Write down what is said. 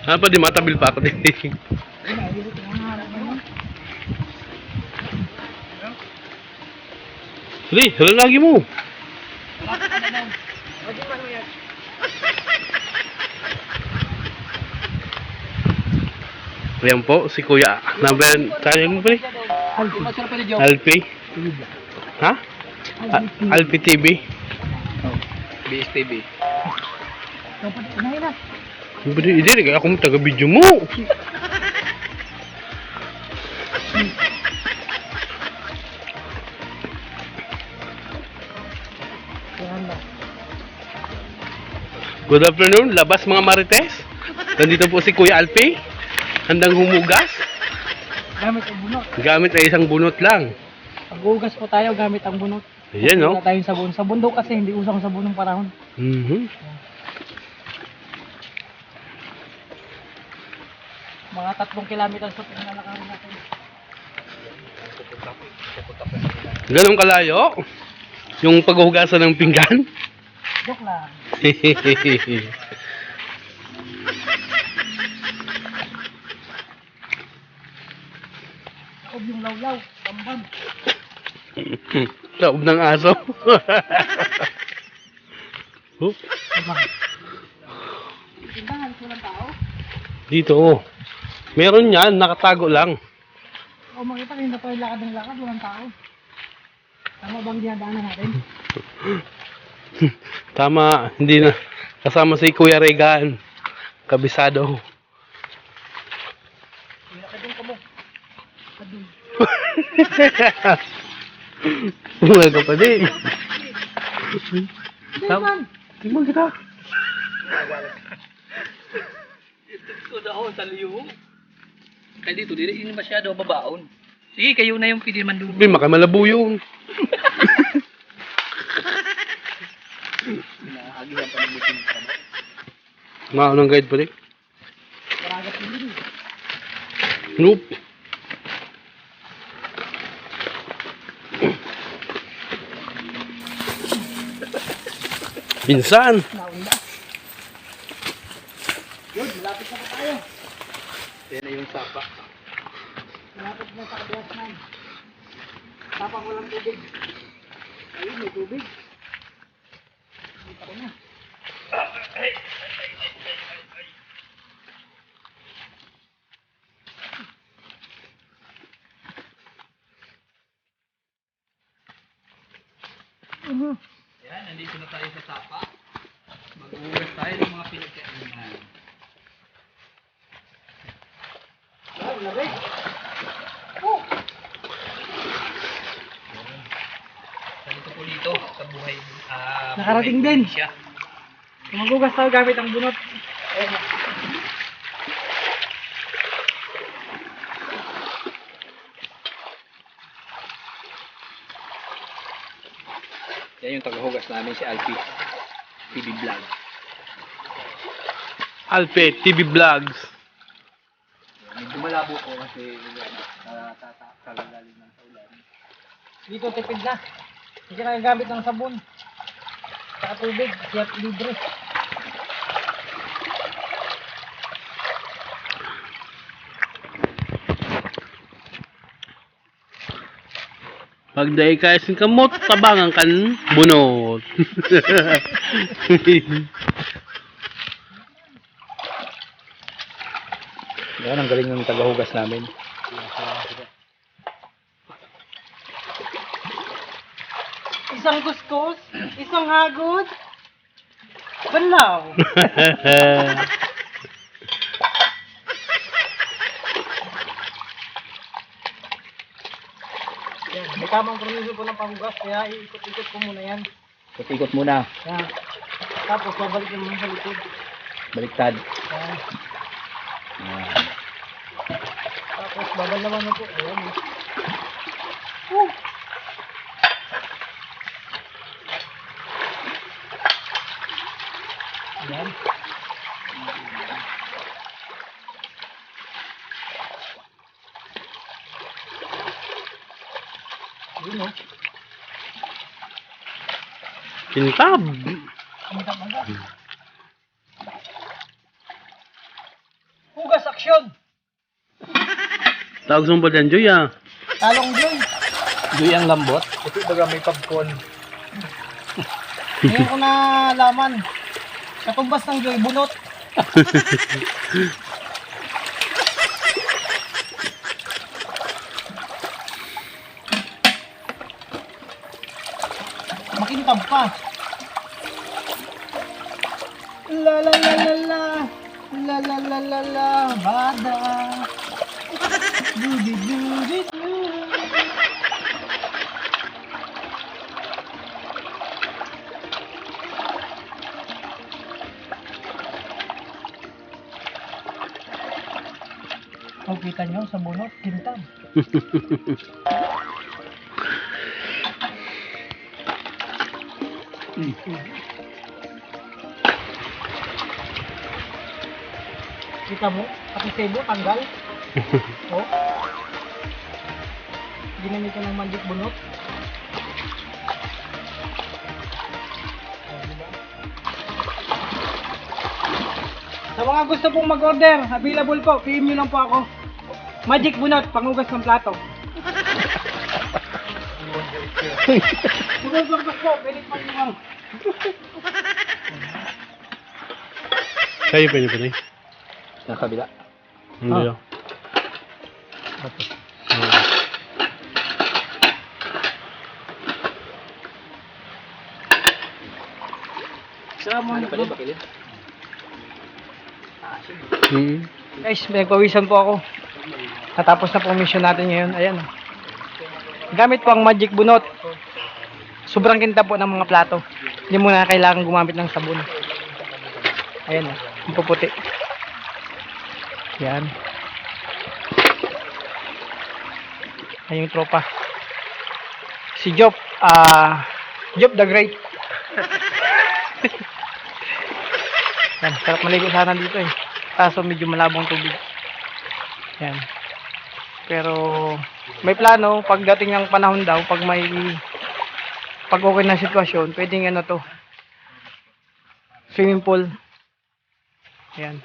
Ah, pa di matabil pa ako din. Sige, hala lagi mo. Ayan po, si Kuya. Number, saan mo pa Alpi. Ha? Alpi TV. BSTV. Hindi, kaya ako taga-video mo. Good afternoon, labas mga marites. Nandito po si Kuya Alpi. Handang humugas. Gamit ang bunot. Gamit ay isang bunot lang. Pag-ugas po tayo, gamit ang bunot. Ayan, no? Wala tayong sabon. Sa bundok kasi, hindi usang sabon ng panahon. Mga 3 kilometer sa pinalakarin natin. Ganun kalayo? Yung paghuhugasan ng pinggan? Joke lang. Taob yung lawlaw, bambam. Taob ng aso. Oh, Tindahan, walang tao. dito oh. Meron yan, nakatago lang. O makita kayo na pa yung lakad ng lakad, walang tao. Tama bang dinadaanan natin? Tama, hindi na. Kasama si Kuya Regan. Kabisado. Nakadun ka mo. Kadun. Buhay ka pa din. Diman! Tingnan kita. Ito daw sa liyo. Kaya dito, hindi masyado babaon. Sige, kayo na yung pwede man doon. Sabi, makamalabo yun. Naagihan pa ng meeting pa ba? Maunang guide pa rin. Maragat yung din. Nope. Pinsan. Naunda. Yun, malapit na pa tayo. Yan na yung sapa. Malapit na sa kabilas na. Tapang walang tubig. Ayun, may tubig. Dito ko na. Yan, nandito na tayo sa sapa. Mag-uwas tayo ng mga pinagkainan. Ay, labig. Oh! Ganito po dito, sa buhay. Nakarating buhay din. probinsya. Magugas tayo gamit ang bunot. Ayun. Yan yung tagahugas namin si Alpi. TV Vlog. Alpe TV Vlogs. Medyo malabo po kasi kagagaling ng ulan. Dito tipid na. Hindi ka nagagamit ng sabon. Saka tubig. Kaya libre. Pag dahi ka sin kamot, tabangan kan bunot. Yan, ang galing ng tagahugas namin. Isang kuskus. Isang hagod. Balaw. Yan. May tamang permiso po ng panghugas. Kaya iikot-ikot ko muna yan. Ikot muna. Yan. Tapos babalik yung mga sa likod. Baliktad. Yan. Yan. Tapos babalawan na po. Ayan. Woo! Ayan. Yun o. Kintab. Ang tamaga. Hugas aksyon. Tawag sumpad yan, Joy ah. Talong Joy. Joy ang lambot. Ito baga may popcorn. Ngayon ko nalaman. Katumbas ng Joy, bunot. Makintab pa. La la la la la. La la la la la. Bada. Dudi dudi du. Oh, kita nyo sa bunot, kintab. Kita mo, pati sebo, tanggal. Oh. Ginamit ka ng mandik bunot. Oh, diba? Sa mga gusto pong mag-order, available po, PM nyo lang po ako. Magic bunot, pangugas ng plato. Bunot po, pwede pa nyo. Kayo pa niyo pa rin. Sa kabila. Hindi ah. Sarap mo. Ano pala bakilin? Guys, may pawisan po ako. Natapos na po mission natin ngayon. Ayan. Gamit po ang magic bunot. Sobrang kinta po ng mga plato. Hindi mo na kailangan gumamit ng sabon. Ayan o. Ang puputi. Yan. Ayan yung tropa. Si Job. Job the Great. Yan. Sarap maligo sana dito eh. Kaso medyo malabong tubig. Yan. Pero may plano pagdating ng panahon daw pag okay na sitwasyon, pwedeng ano to. Swimming pool. Yan.